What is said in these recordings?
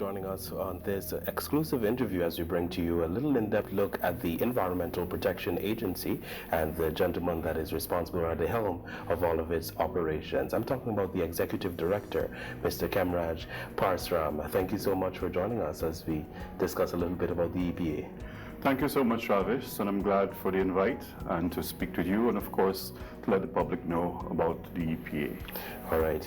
joining us on this exclusive interview as we bring to you a little in-depth look at the Environmental Protection Agency and the gentleman that is responsible at the helm of all of its operations. I'm talking about the Executive Director, Mr. Kemraj Parsram. Thank you so much for joining us as we discuss a little bit about the EPA. Thank you so much, Travis, and I'm glad for the invite and to speak to you and, of course, to let the public know about the EPA. All right,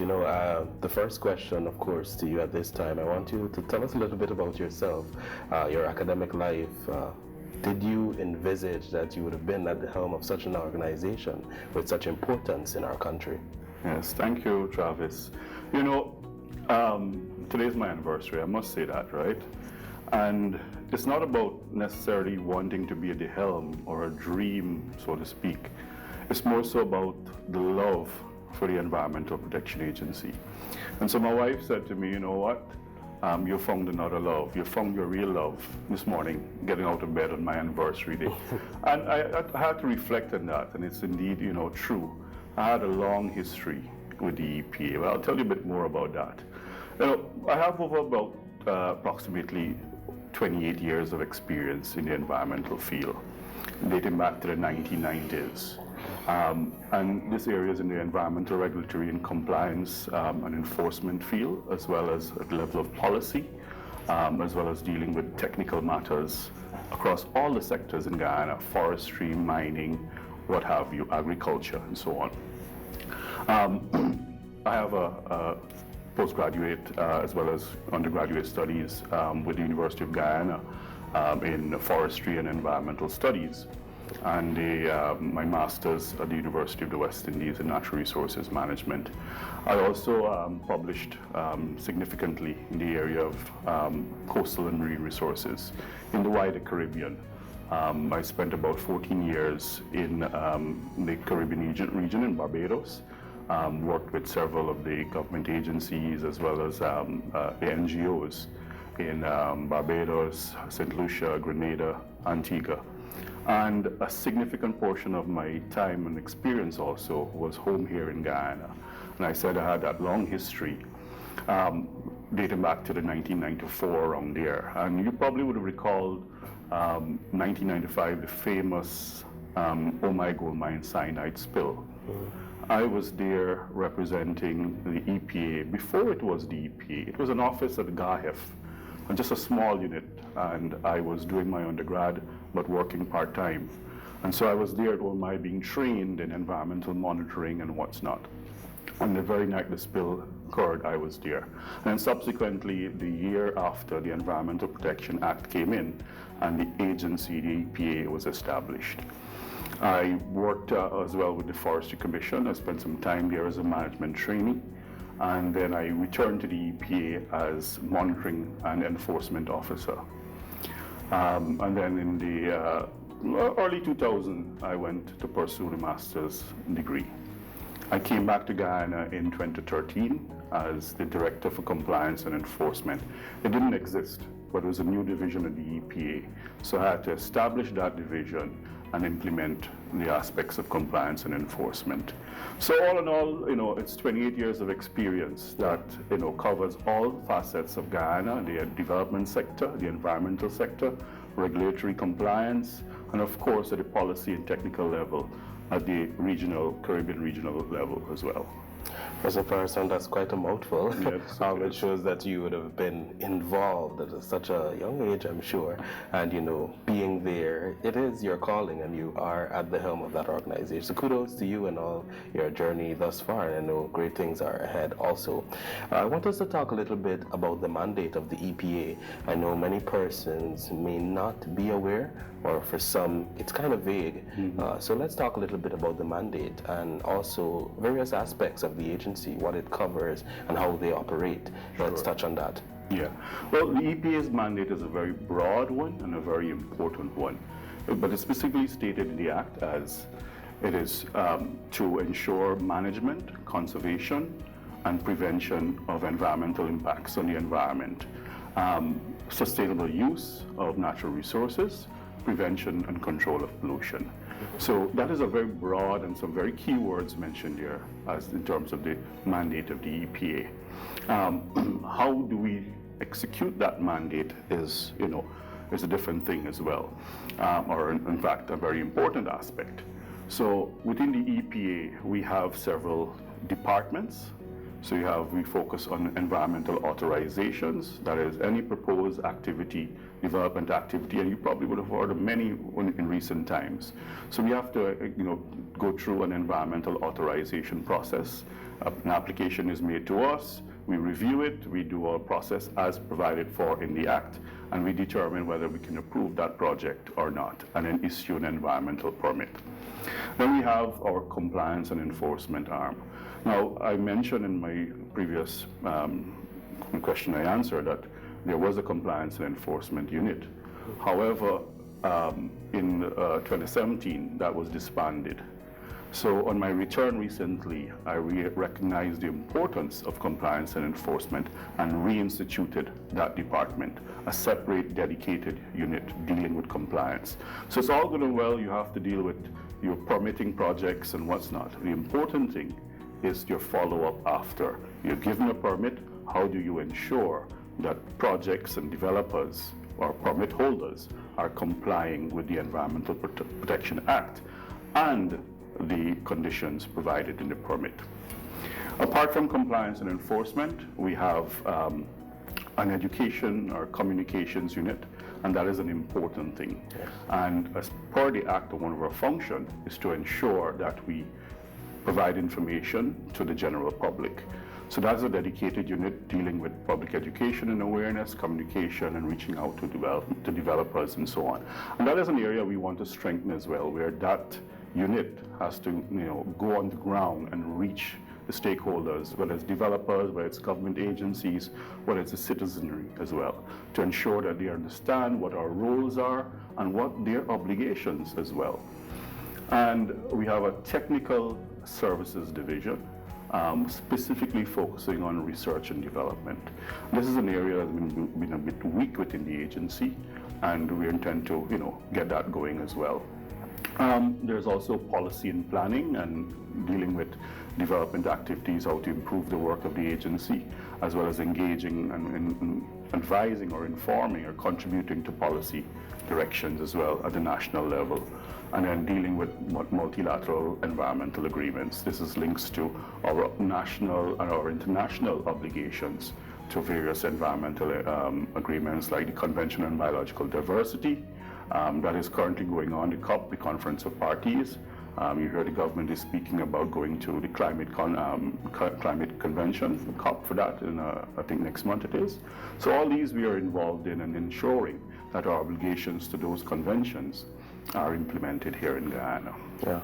the first question, of course, to you at this time, I want you to tell us a little bit about yourself, your academic life. Did you envisage that you would have been at the helm of such an organization with such importance in our country? Yes, thank you, Travis. Today's my anniversary, I must say that, right? And it's not about necessarily wanting to be at the helm or a dream, so to speak. It's more so about the love for the Environmental Protection Agency. And so my wife said to me, you know what? You found another love. You found your real love this morning, getting out of bed on my anniversary day. And I had to reflect on that, and it's indeed, true. I had a long history with the EPA. Well, I'll tell you a bit more about that. I have over about approximately 28 years of experience in the environmental field, dating back to the 1990s. And this area is in the environmental regulatory and compliance and enforcement field, as well as at the level of policy, as well as dealing with technical matters across all the sectors in Guyana: forestry, mining, what have you, agriculture, and so on. I have a postgraduate as well as undergraduate studies with the University of Guyana in forestry and environmental studies, and my master's at the University of the West Indies in natural resources management. I also published significantly in the area of coastal and marine resources in the wider Caribbean. I spent about 14 years in the Caribbean region in Barbados. Worked with several of the government agencies as well as the NGOs in Barbados, St. Lucia, Grenada, Antigua. And a significant portion of my time and experience also was home here in Guyana. And I said I had that long history dating back to the 1994 around there. And you probably would have recalled 1995, the famous Omai gold mine cyanide spill. I was there representing the EPA before it was the EPA. It was an office at GAHEF, just a small unit, and I was doing my undergrad but working part-time. And so I was there at OMI being trained in environmental monitoring and what's not. And the very night the spill occurred, I was there. And subsequently, the year after, the Environmental Protection Act came in and the agency, the EPA, was established. I worked as well with the Forestry Commission. I spent some time there as a management trainee, and then I returned to the EPA as monitoring and enforcement officer. And then in the early 2000, I went to pursue the master's degree. I came back to Guyana in 2013 as the Director for Compliance and Enforcement. It didn't exist, but it was a new division of the EPA. So I had to establish that division and implement the aspects of compliance and enforcement. So all in all, it's 28 years of experience that, covers all facets of Guyana, the development sector, the environmental sector, regulatory compliance, and of course at the policy and technical level, at the Caribbean regional level as well. Mr. Parsram, that's quite a mouthful. Yes, it shows that you would have been involved at such a young age, I'm sure. And, being there, it is your calling, and you are at the helm of that organization. So kudos to you and all your journey thus far. And I know great things are ahead also. I want us to talk a little bit about the mandate of the EPA. I know many persons may not be aware, or for some, it's kind of vague. So let's talk a little bit about the mandate and also various aspects of the agency, what it covers and how they operate. Let's touch on that. Yeah. Well, the EPA's mandate is a very broad one and a very important one. But it's specifically stated in the Act as it is to ensure management, conservation, and prevention of environmental impacts on the environment, sustainable use of natural resources, prevention and control of pollution. So that is a very broad and some very key words mentioned here as in terms of the mandate of the EPA. How do we execute that mandate is, is a different thing as well, or in fact, a very important aspect. So within the EPA, we have several departments. So we focus on environmental authorizations, that is any proposed activity, development activity, and you probably would have heard of many in recent times. So we have to go through an environmental authorization process. An application is made to us, we review it, we do our process as provided for in the Act, and we determine whether we can approve that project or not, and then issue an environmental permit. Then we have our compliance and enforcement arm. Now, I mentioned in my previous question I answered that there was a compliance and enforcement unit. However, in 2017, that was disbanded. So on my return recently, I recognized the importance of compliance and enforcement and reinstituted that department, a separate dedicated unit dealing with compliance. So it's all good and well, you have to deal with your permitting projects and what's not. The important thing is your follow-up after. You're given a permit, how do you ensure that projects and developers or permit holders are complying with the Environmental Protection Act and the conditions provided in the permit. Apart from compliance and enforcement, we have an education or communications unit, and that is an important thing. Yes. And as per the Act, one of our functions is to ensure that we provide information to the general public. So that's a dedicated unit dealing with public education and awareness, communication, and reaching out to developers and so on. And that is an area we want to strengthen as well, where that unit has to go on the ground and reach the stakeholders, whether it's developers, whether it's government agencies, whether it's the citizenry as well, to ensure that they understand what our roles are and what their obligations as well. And we have a technical services division, specifically focusing on research and development. This is an area that's been a bit weak within the agency, and we intend to get that going as well. There's also policy and planning and dealing with development activities, how to improve the work of the agency, as well as engaging and advising or informing or contributing to policy directions as well at the national level. And then dealing with multilateral environmental agreements. This is links to our national and our international obligations to various environmental agreements like the Convention on Biological Diversity, that is currently going on, the COP, the Conference of Parties. You heard the government is speaking about going to the Climate Convention, COP for that, in I think next month it is. So all these we are involved in and ensuring that our obligations to those conventions are implemented here in Guyana. Yeah.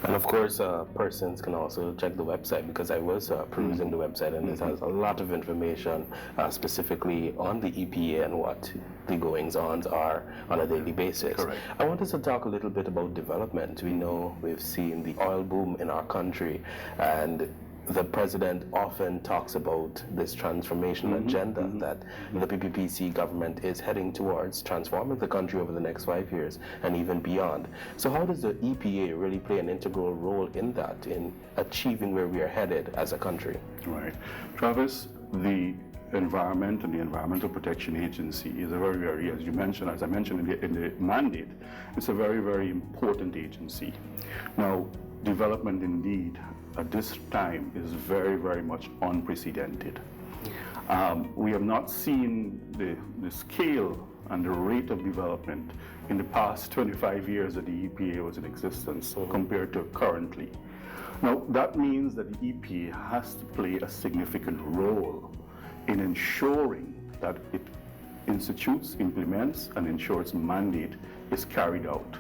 And of course, persons can also check the website, because I was perusing the website, and it has a lot of information specifically on the EPA and what the goings-ons are on a daily basis. Correct. I wanted to talk a little bit about development. We know we've seen the oil boom in our country, and the president often talks about this transformational agenda that the PPPC government is heading towards, transforming the country over the next 5 years and even beyond. So how does the EPA really play an integral role in that, in achieving where we are headed as a country? Right. Travis, the environment and the Environmental Protection Agency is a very, very, as I mentioned in the mandate, it's a very, very important agency. Now, development indeed at this time is very, very much unprecedented. We have not seen the scale and the rate of development in the past 25 years that the EPA was in existence compared to currently. Now, that means that the EPA has to play a significant role in ensuring that it institutes, implements, and ensures mandate is carried out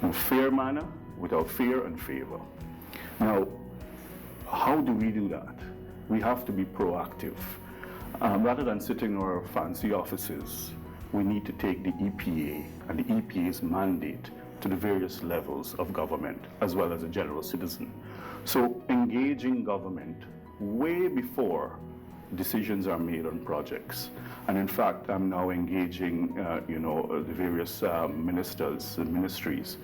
in a fair manner, without fear and favor. Now, how do we do that? We have to be proactive. Rather than sitting in our fancy offices, we need to take the EPA and the EPA's mandate to the various levels of government, as well as the general citizen. So engaging government way before decisions are made on projects. And in fact, I'm now engaging, the various ministers and ministries.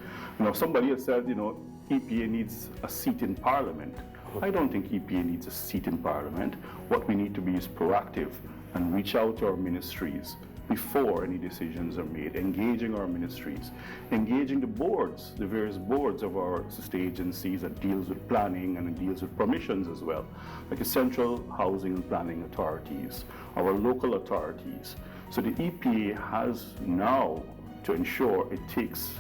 Somebody has said, EPA needs a seat in Parliament. I don't think EPA needs a seat in Parliament. What we need to be is proactive and reach out to our ministries before any decisions are made, engaging our ministries, engaging the boards, the various boards of our sister agencies that deals with planning and it deals with permissions as well, like the Central Housing and Planning Authorities, our local authorities. So the EPA has now to ensure it takes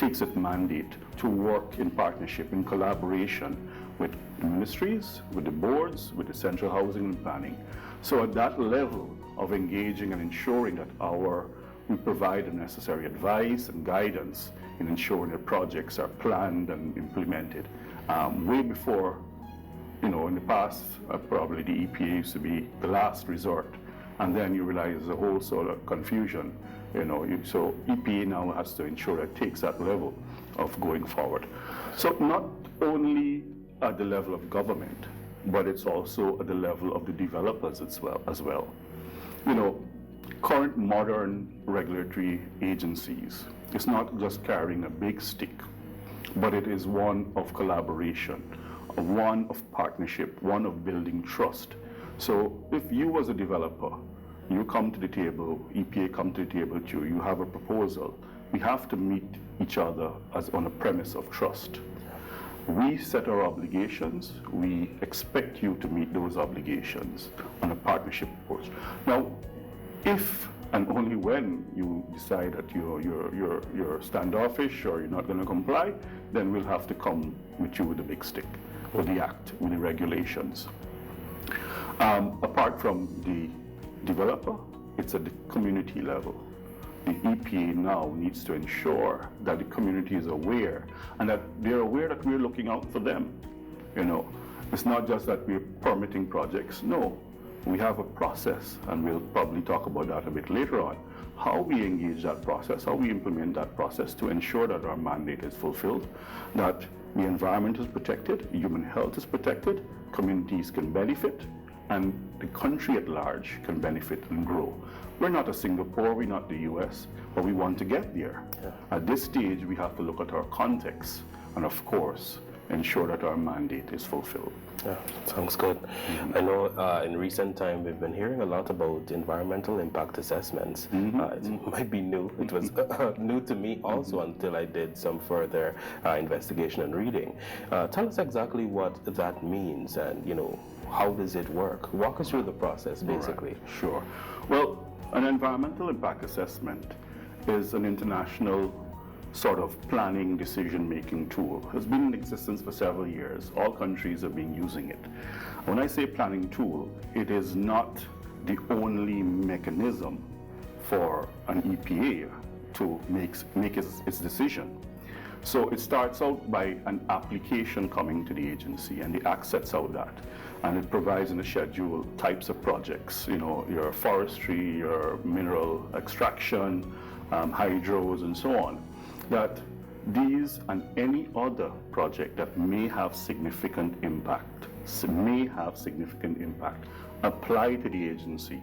its mandate to work in partnership, in collaboration with the ministries, with the boards, with the Central Housing and Planning. So at that level of engaging and ensuring that we provide the necessary advice and guidance in ensuring that projects are planned and implemented. Way before, in the past, probably the EPA used to be the last resort, and then you realize there's a whole sort of confusion. So EPA now has to ensure that it takes that level of going forward. So not only at the level of government, but it's also at the level of the developers as well. Current modern regulatory agencies, it's not just carrying a big stick, but it is one of collaboration, one of partnership, one of building trust. So if you as a developer, you come to the table, EPA come to the table with you have a proposal, we have to meet each other on a premise of trust. We set our obligations, we expect you to meet those obligations on a partnership approach. Now, if and only when you decide that you're standoffish or you're not going to comply, then we'll have to come with you with the big stick, with the act, with the regulations. Apart from the developer, it's at the community level. The EPA now needs to ensure that the community is aware and that they're aware that we're looking out for them. It's not just that we're permitting projects. No, we have a process, and we'll probably talk about that a bit later on, how we engage that process, how we implement that process to ensure that our mandate is fulfilled, that the environment is protected, human health is protected, communities can benefit, and the country at large can benefit and grow. We're not a Singapore, we're not the US, but we want to get there. Yeah. At this stage, we have to look at our context and, of course, ensure that our mandate is fulfilled. Yeah, sounds good. I know in recent time we've been hearing a lot about environmental impact assessments. It might be new. It was new to me also until I did some further investigation and reading. Tell us exactly what that means and, how does it work? Walk us through the process, basically. Right. Sure. Well, an environmental impact assessment is an international sort of planning, decision-making tool. It has been in existence for several years. All countries have been using it. When I say planning tool, it is not the only mechanism for an EPA to make its decision. So it starts out by an application coming to the agency, and the Act sets out that. And it provides in the schedule types of projects, your forestry, your mineral extraction, hydros, and so on. That these and any other project that may have significant impact, apply to the agency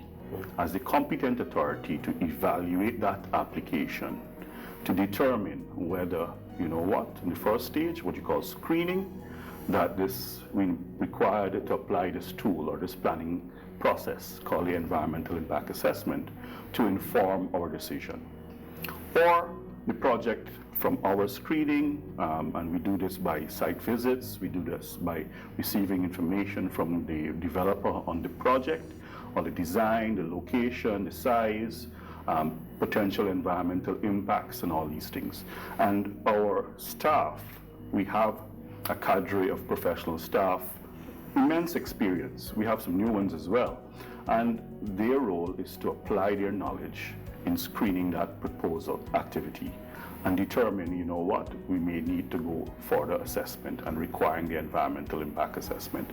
as the competent authority to evaluate that application to determine whether, in the first stage, what you call screening, that we required to apply this tool or this planning process called the environmental impact assessment to inform our decision. Or the project from our screening, and we do this by site visits, we do this by receiving information from the developer on the project, on the design, the location, the size, potential environmental impacts and all these things. And our staff, we have a cadre of professional staff, immense experience. We have some new ones as well. And their role is to apply their knowledge in screening that proposal activity and determine, we may need to go for the assessment and requiring the environmental impact assessment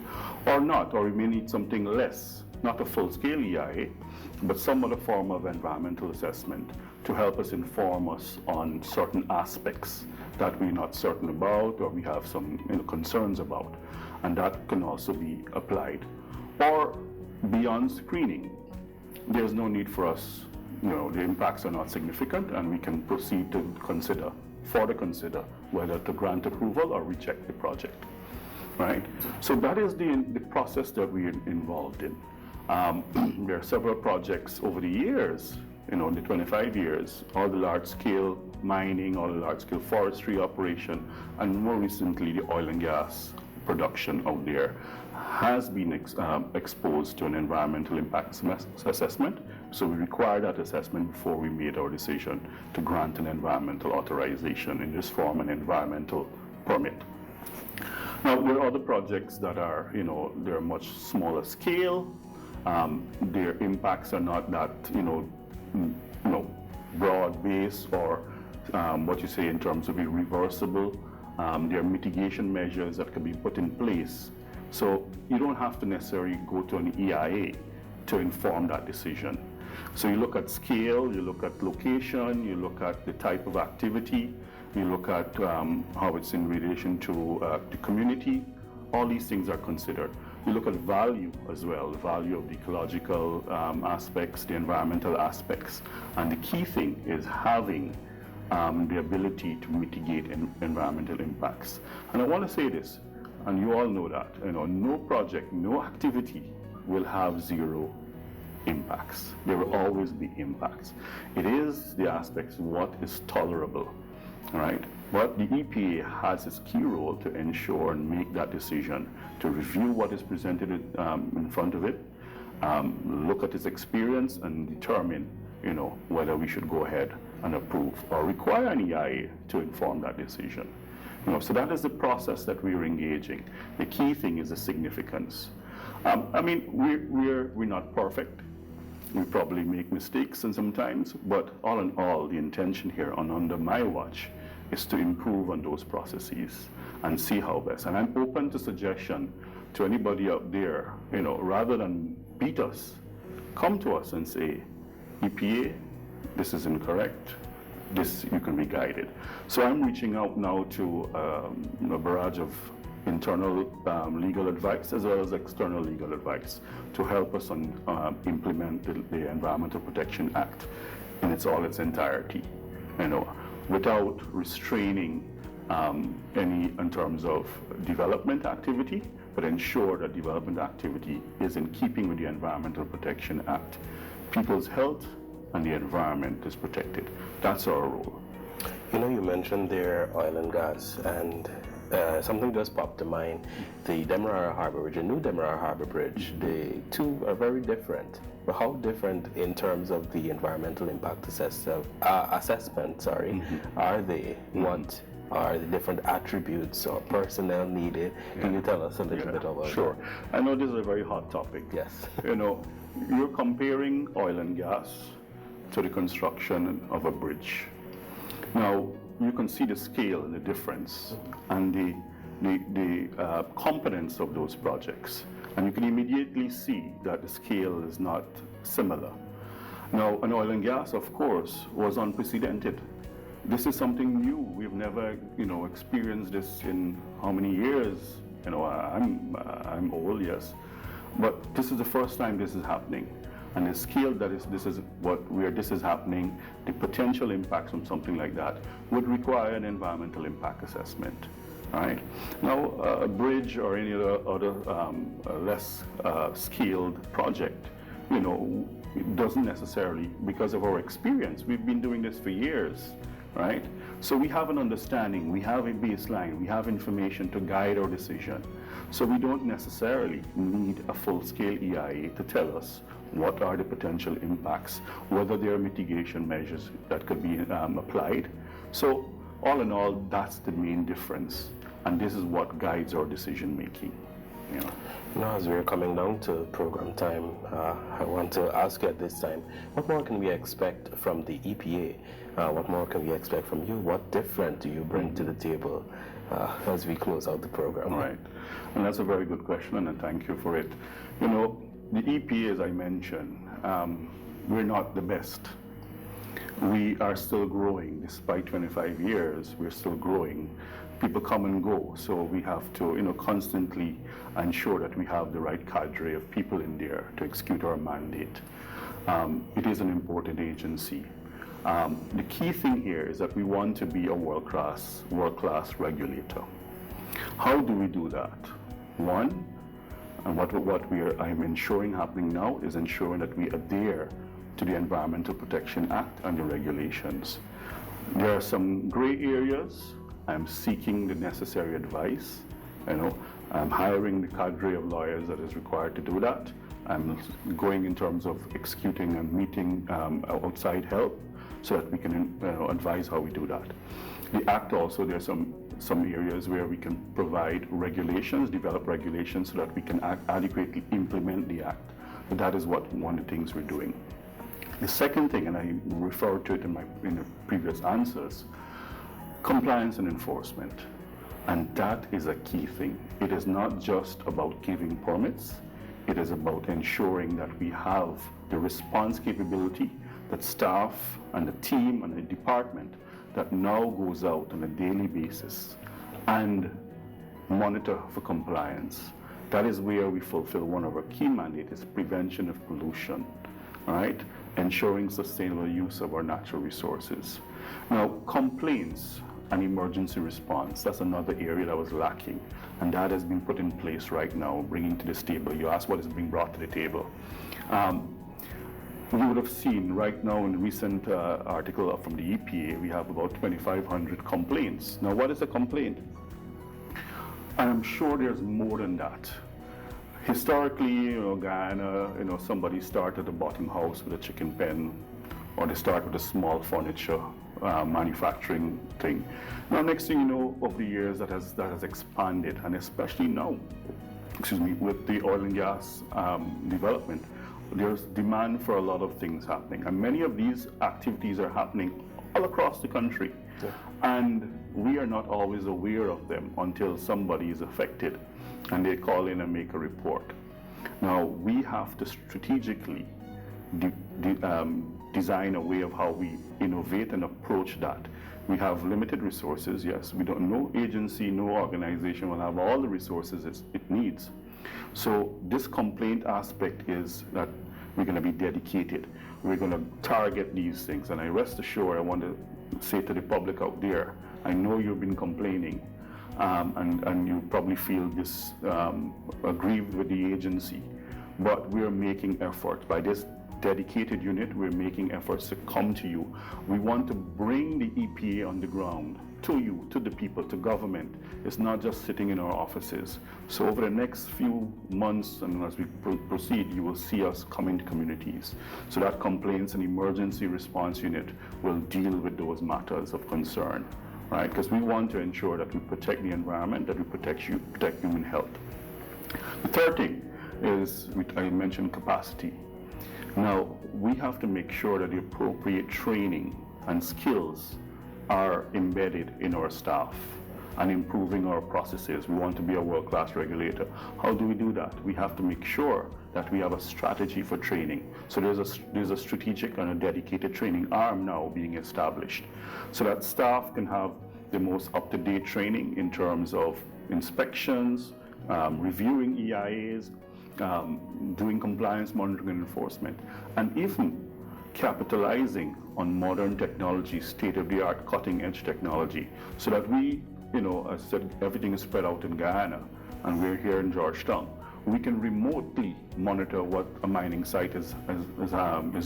or not, or we may need something less, not a full-scale EIA, but some other form of environmental assessment to help us inform us on certain aspects that we're not certain about or we have some concerns about, and that can also be applied. Or beyond screening, there's no need for us, the impacts are not significant, and we can proceed to consider whether to grant approval or reject the project, right? So that is the process that we're involved in. There are several projects over the years, the 25 years, all the large-scale mining, all the large-scale forestry operation, and more recently the oil and gas production out there has been exposed to an environmental impact assessment. So we required that assessment before we made our decision to grant an environmental authorization, in this form an environmental permit. Now, there are other projects that are, they're much smaller scale. Their impacts are not that, broad-based or what you say in terms of irreversible. There are mitigation measures that can be put in place. So you don't have to necessarily go to an EIA to inform that decision. So you look at scale, you look at location, you look at the type of activity, you look at how it's in relation to the community. All these things are considered. You look at value as well, the value of the ecological aspects, the environmental aspects. And the key thing is having the ability to mitigate environmental impacts. And I want to say this, and you all know that, no project, no activity will have zero impacts. There will always be impacts. It is the aspects, what is tolerable, right? But the EPA has its key role to ensure and make that decision, to review what is presented in front of it, look at its experience and determine, whether we should go ahead and approve or require an EIA to inform that decision. So that is the process that we're engaging. The key thing is the significance. We're not perfect. We probably make mistakes and sometimes, but all in all, the intention here under my watch is to improve on those processes and see how best. And I'm open to suggestion to anybody out there, rather than beat us, come to us and say, EPA, this is incorrect. This, you can be guided. So I'm reaching out now to a barrage of internal legal advice as well as external legal advice to help us on implement the Environmental Protection Act in its entirety, without restraining any in terms of development activity, but ensure that development activity is in keeping with the Environmental Protection Act. People's health and the environment is protected. That's our role. You mentioned there oil and gas, and something just popped to mind. The Demerara Harbor Bridge, the new Demerara Harbor Bridge, the two are very different. But how different in terms of the environmental impact assessment, are they? What are the different attributes or personnel needed? Can you tell us a little bit about Sure. I know this is a very hot topic. Yes. You're comparing oil and gas to the construction of a bridge. Now, you can see the scale and the difference and the components of those projects. And you can immediately see that the scale is not similar. Now, an oil and gas, of course, was unprecedented. This is something new. We've never, experienced this in how many years? I'm old, yes, but this is the first time this is happening. And the scale that this is happening, the potential impacts from something like that would require an environmental impact assessment. Right? Now, a bridge or any other less scaled project, it doesn't necessarily, because of our experience, we've been doing this for years, right? So we have an understanding, we have a baseline, we have information to guide our decision. So we don't necessarily need a full-scale EIA to tell us what are the potential impacts, whether there are mitigation measures that could be applied. So all in all, that's the main difference. And this is what guides our decision making. Now, as we're coming down to program time, I want to ask you at this time, what more can we expect from the EPA? What more can we expect from you? What different do you bring to the table as we close out the program? All right. And that's a very good question, and thank you for it. The EPA, as I mentioned, we're not the best. We are still growing. Despite 25 years, we're still growing. People come and go, so we have to constantly ensure that we have the right cadre of people in there to execute our mandate. It is an important agency. The key thing here is that we want to be a world-class regulator. How do we do that? One, And I'm ensuring happening now is ensuring that we adhere to the Environmental Protection Act and the regulations. There are some gray areas. I'm seeking the necessary advice. I'm hiring the cadre of lawyers that is required to do that. I'm going in terms of executing and meeting outside help so that we can advise how we do that. The Act also, there's some areas where we can provide regulations, develop regulations so that we can adequately implement the Act. But that is one of the things we're doing. The second thing, and I referred to it in the previous answers, compliance and enforcement. And that is a key thing. It is not just about giving permits. It is about ensuring that we have the response capability, that staff and the team and the department that now goes out on a daily basis and monitor for compliance. That is where we fulfill one of our key mandates, is prevention of pollution, right? Ensuring sustainable use of our natural resources. Now, complaints and emergency response, that's another area that was lacking, and that has been put in place right now, bringing to this table. You asked what is being brought to the table. You would have seen right now in the recent article from the EPA, we have about 2,500 complaints. Now, what is a complaint? I'm sure there's more than that. Historically, Guyana, somebody started a bottom house with a chicken pen, or they start with a small furniture manufacturing thing. Now, next thing you know, over the years, that has expanded, and especially now, with the oil and gas development, there's demand for a lot of things happening, and many of these activities are happening all across the country. Yeah. And we are not always aware of them until somebody is affected and they call in and make a report. Now, we have to strategically design a way of how we innovate and approach that. We have limited resources, yes. No agency, no organization will have all the resources it needs. So this complaint aspect is that we're going to be dedicated. We're going to target these things. And I rest assured, I want to say to the public out there, I know you've been complaining and you probably feel aggrieved with the agency, but we're making efforts. By this dedicated unit, we're making efforts to come to you. We want to bring the EPA on the ground to you, to the people, to government. It's not just sitting in our offices. So over the next few months and as we proceed, you will see us come into communities. So that complaints and emergency response unit will deal with those matters of concern, right? Because we want to ensure that we protect the environment, that we protect human health. The third thing is, I mentioned capacity. Now, we have to make sure that the appropriate training and skills are embedded in our staff and improving our processes. We want to be a world-class regulator. How do we do that? We have to make sure that we have a strategy for training. So there's a strategic and a dedicated training arm now being established so that staff can have the most up-to-date training in terms of inspections, reviewing EIAs, doing compliance monitoring and enforcement, and even capitalizing on modern technology, state-of-the-art cutting-edge technology, so that we, as I said, everything is spread out in Guyana, and we're here in Georgetown. We can remotely monitor what a mining site is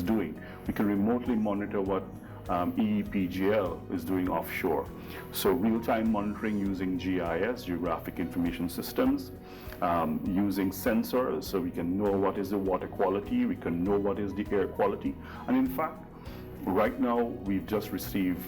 doing. We can remotely monitor what EEPGL is doing offshore. So real-time monitoring using GIS, Geographic Information Systems, using sensors so we can know what is the water quality, we can know what is the air quality. And in fact, right now we've just received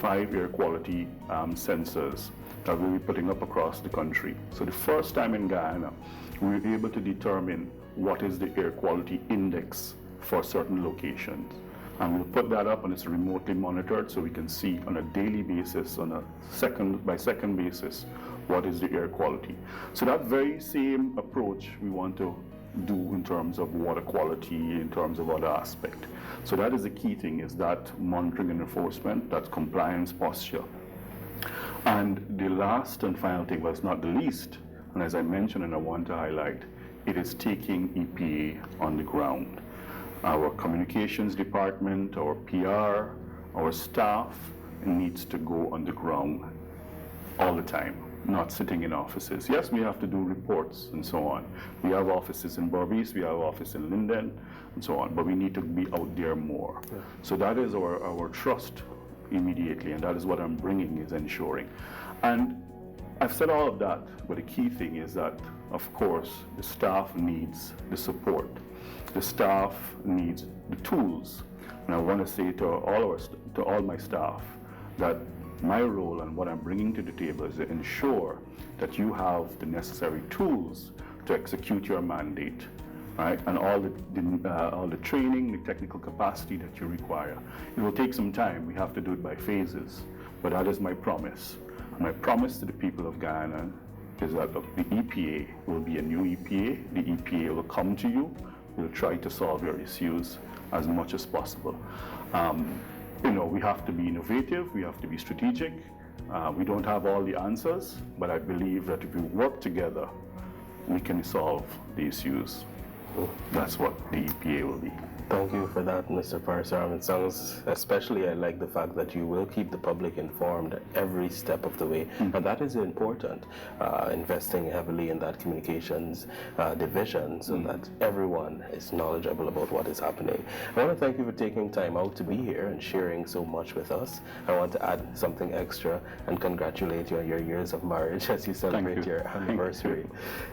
5 air quality sensors that we'll be putting up across the country. So the first time in Guyana, we were able to determine what is the air quality index for certain locations. And we'll put that up and it's remotely monitored so we can see on a daily basis, on a second by second basis, what is the air quality. So that very same approach we want to do in terms of water quality, in terms of other aspects. So that is the key thing, is that monitoring and enforcement, that compliance posture. And the last and final thing, but not the least, and as I mentioned and I want to highlight, it is taking EPA on the ground. Our communications department, our PR, our staff needs to go on the ground all the time. not sitting in offices. Yes, we have to do reports and so on. We have offices in Berbice, we have office in Linden, and so on, but we need to be out there more. Yeah. So that is our trust immediately, and that is what I'm bringing, is ensuring. And I've said all of that, but the key thing is that, of course, the staff needs the support. The staff needs the tools. And I want to say to all my staff that my role and what I'm bringing to the table is to ensure that you have the necessary tools to execute your mandate, right? And all the training, the technical capacity that you require. It will take some time. We have to do it by phases, but that is my promise. My promise to the people of Guyana is that the EPA will be a new EPA. The EPA will come to you. We'll try to solve your issues as much as possible. We have to be innovative. We have to be strategic. We don't have all the answers, but I believe that if we work together, we can solve the issues. That's what the EPA will be. Thank you for that, Mr. Parsram. It sounds, especially I like the fact that you will keep the public informed every step of the way. Mm-hmm. And that is important, investing heavily in that communications division so that everyone is knowledgeable about what is happening. I want to thank you for taking time out to be here and sharing so much with us. I want to add something extra and congratulate you on your years of marriage as you celebrate your anniversary.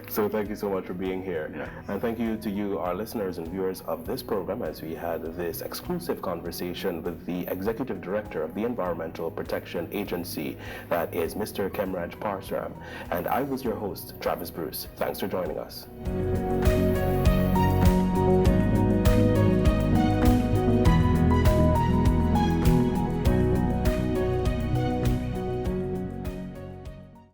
So thank you so much for being here. Yes. And thank you to you, our listeners and viewers of this program, as we had this exclusive conversation with the Executive Director of the Environmental Protection Agency, that is Mr. Kemraj Parsram. And I was your host, Travis Bruce. Thanks for joining us.